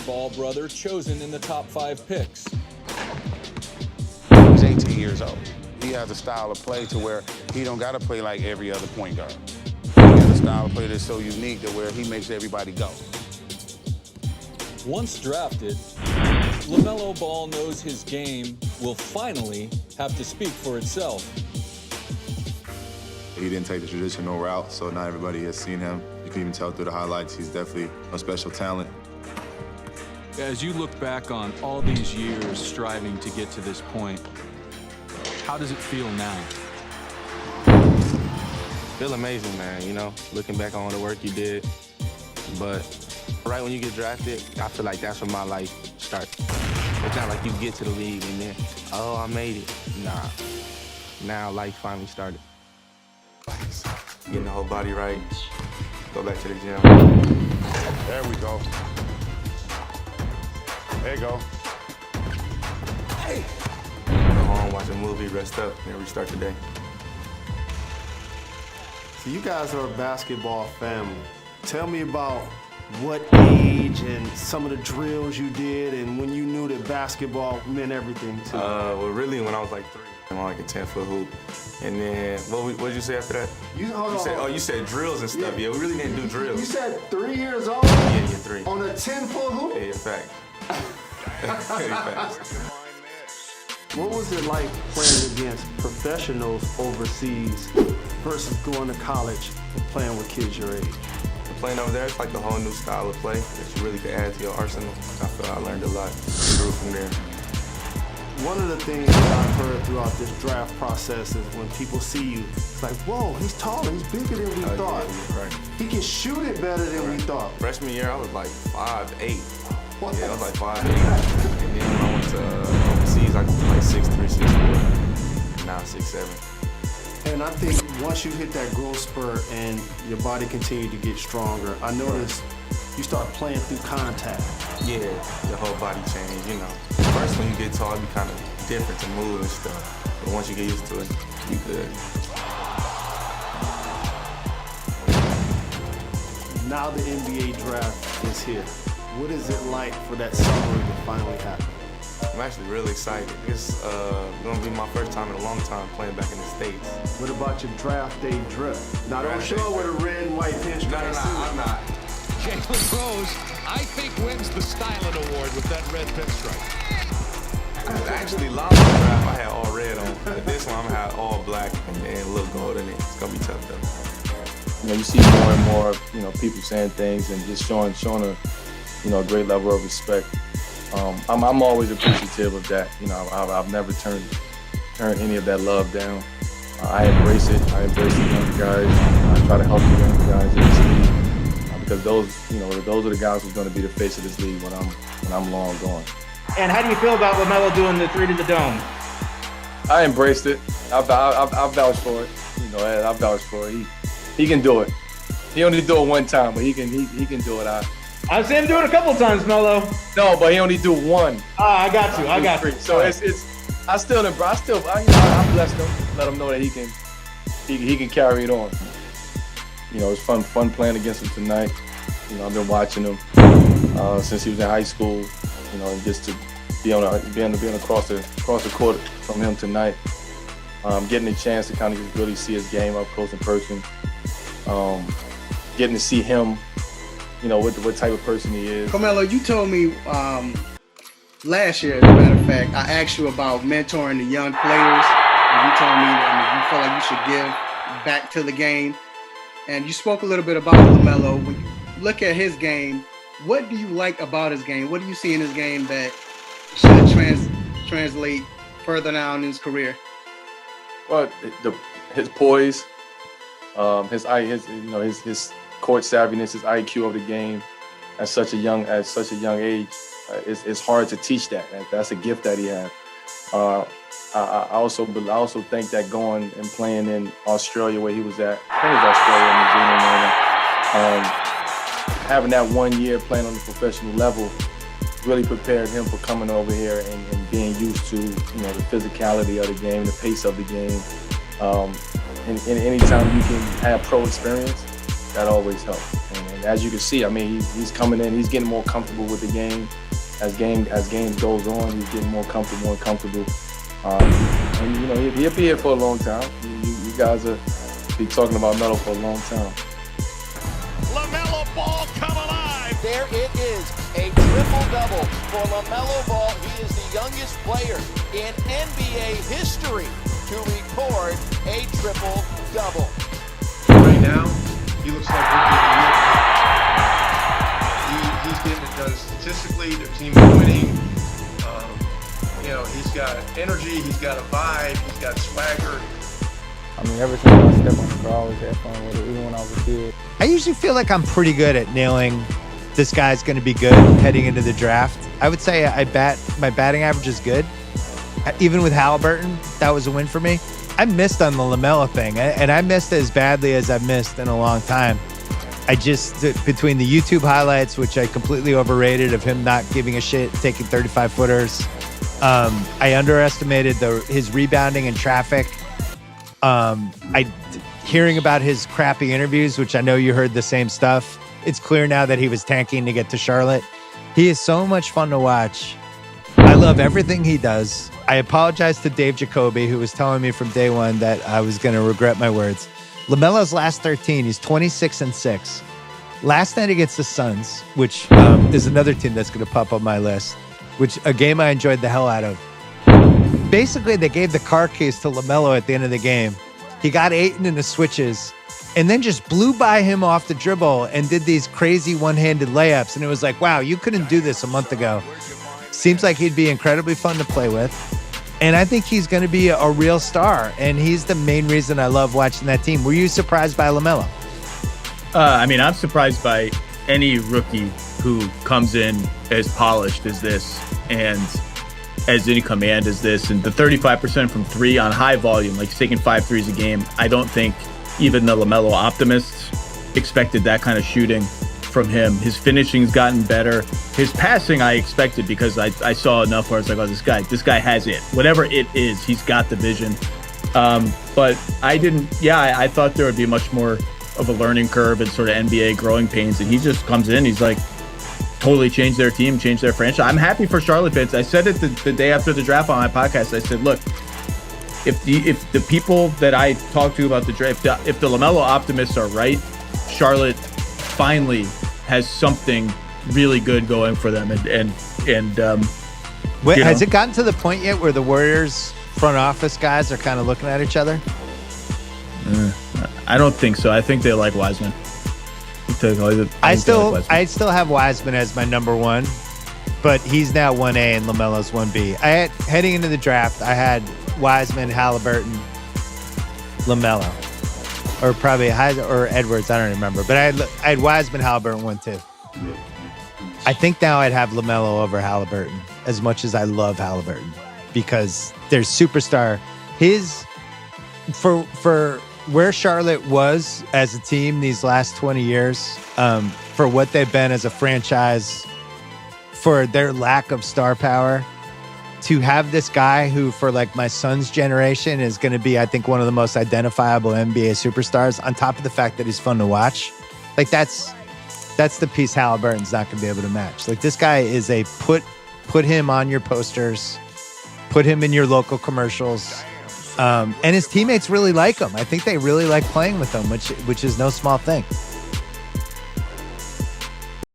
Ball brother chosen in the top 5 picks. He's 18 years old. He has a style of play to where he don't got to play like every other point guard. He has a style of play that's so unique to where he makes everybody go. Once drafted, Lamelo Ball knows his game will finally have to speak for itself. He didn't take the traditional route, so not everybody has seen him. You can even tell through the highlights, he's definitely a special talent. As you look back on all these years striving to get to this point, how does it feel now? Feel amazing, man, you know, looking back on the work you did. But right when you get drafted, I feel like that's when my life starts. It's not like you get to the league and then, oh, I made it. Nah, now life finally started. Getting the whole body right, go back to the gym. There we go. There you go. Hey! Go home, watch a movie, rest up, and restart the day. So you guys are a basketball family. Tell me about what age and some of the drills you did and when you knew that basketball meant everything to you. Well, really, when I was like 3, I'm on like a 10-foot hoop. And then, what did you say after that? You said drills and stuff. Yeah, we really didn't do drills. You said 3 years old? Yeah, 3. On a 10-foot hoop? Yeah, fact. What was it like playing against professionals overseas versus going to college and playing with kids your age? Playing over there, it's like a whole new style of play that you really can add to your arsenal. I feel I learned a lot, grew from there. One of the things that I've heard throughout this draft process is when people see you, it's like, whoa, he's taller, he's bigger than we thought. Yeah, right. He can shoot it better than we thought. Freshman year, I was like 5'8". What? Yeah, I was like 5'8". And then when I went to overseas, I was like 6'3", 6'4". Now 6'7". And I think once you hit that growth spurt and your body continued to get stronger, I noticed you start playing through contact. Yeah, your whole body changed, you know. First, when you get tall, it be kind of different to move and stuff. But once you get used to it, you good. Now the NBA draft is here. What is it like for that summer to finally happen? I'm actually really excited. It's gonna be my first time in a long time playing back in the States. What about your draft day drip? Now don't show up with a red and white pinstripe. No, I'm not. Jalen Rose, I think, wins the Styling Award with that red pinstripe. Actually, last draft I had all red on, but this one I'm gonna have all black and then a little gold in it. It's gonna be tough though. You know, you see more and more, you know, people saying things and just showing a, you know, a great level of respect. I'm always appreciative of that. You know, I've never turned any of that love down. I embrace it. I embrace the young guys. I try to help the young guys in this league because those are the guys who's going to be the face of this league when I'm long gone. And how do you feel about Lamelo doing the 3 to the dome? I embraced it. I vouched for it. You know, I vouched for it. He can do it. He only do it one time, but he can do it. I've seen him do it a couple times, Melo. No, but he only do one. I got you. So I blessed him. Let him know that he can carry it on. You know, it's fun playing against him tonight. You know, I've been watching him since he was in high school. You know, and just to be across the court from him tonight, getting a chance to kind of just really see his game up close and personal. Getting to see him, you know, what type of person he is. Carmelo, you told me last year, as a matter of fact, I asked you about mentoring the young players, and you told me that you feel like you should give back to the game. And you spoke a little bit about Lamelo. When you look at his game, what do you like about his game? What do you see in his game that should translate further down in his career? Well, his poise, his court savviness, his IQ of the game at such a young age. It's hard to teach that. That's a gift that he has. I also think that going and playing in Australia where he was at, I think it was Australia, New Zealand, having that 1 year playing on the professional level really prepared him for coming over here and being used to, you know, the physicality of the game, the pace of the game. And anytime you can have pro experience, that always helps. And as you can see, I mean, he's coming in, he's getting more comfortable with the game. As game goes on, he's getting more comfortable. And you know, he'll be here for a long time. You guys will be talking about Melo for a long time. Lamelo Ball come alive. There it is, a triple-double for Lamelo Ball. He is the youngest player in NBA history to record a triple-double. Right now, he looks like he's getting it done statistically. Their team is winning. You know, he's got energy, he's got a vibe, he's got swagger. I mean, every time I step on the floor, I always had fun with it, even when I was a kid. I usually feel like I'm pretty good at nailing this guy's going to be good heading into the draft. I would say my batting average is good. Even with Halliburton, that was a win for me. I missed on the LaMelo thing, and I missed as badly as I've missed in a long time. I just, between the YouTube highlights, which I completely overrated, of him not giving a shit, taking 35-footers, I underestimated his rebounding and traffic. Hearing about his crappy interviews, which I know you heard the same stuff. It's clear now that he was tanking to get to Charlotte. He is so much fun to watch. I love everything he does. I apologize to Dave Jacoby, who was telling me from day one that I was going to regret my words. LaMelo's last 13, he's 26-6. Last night against the Suns, which is another team that's going to pop on my list, which a game I enjoyed the hell out of. Basically, they gave the car keys to LaMelo at the end of the game. He got Ayton in the switches and then just blew by him off the dribble and did these crazy one-handed layups. And it was like, wow, you couldn't do this a month ago. Seems like he'd be incredibly fun to play with. And I think he's going to be a real star. And he's the main reason I love watching that team. Were you surprised by LaMelo? I mean, I'm surprised by any rookie who comes in as polished as this and as in command as this. And the 35% from three on high volume, like he's taking 5 threes a game. I don't think even the LaMelo optimists expected that kind of shooting from him. His finishing's gotten better. His passing I expected because I saw enough where I was like, oh, this guy has it. Whatever it is, he's got the vision. But I didn't, I thought there would be much more of a learning curve and sort of NBA growing pains. And he just comes in, he's like, totally changed their team, changed their franchise. I'm happy for Charlotte fans. I said it the day after the draft on my podcast. I said, look, if the people that I talk to about the draft, if the LaMelo optimists are right, Charlotte finally has something really good going for them. Wait, has it gotten to the point yet where the Warriors front office guys are kind of looking at each other? I don't think so. I think they like Wiseman. I still have Wiseman as my number one, but he's now 1A and LaMelo's 1B. Heading into the draft, I had Wiseman, Halliburton, LaMelo, or probably or Edwards. I don't remember, but I had Wiseman, Halliburton 1-2. I think now I'd have LaMelo over Halliburton, as much as I love Halliburton, because there's superstar. For where Charlotte was as a team these last 20 years, for what they've been as a franchise, for their lack of star power, to have this guy who, for like my son's generation, is going to be, I think, one of the most identifiable NBA superstars, on top of the fact that he's fun to watch. Like that's the piece Halliburton's not going to be able to match. Like, this guy is a put him on your posters, put him in your local commercials. And his teammates really like him. I think they really like playing with him, which is no small thing.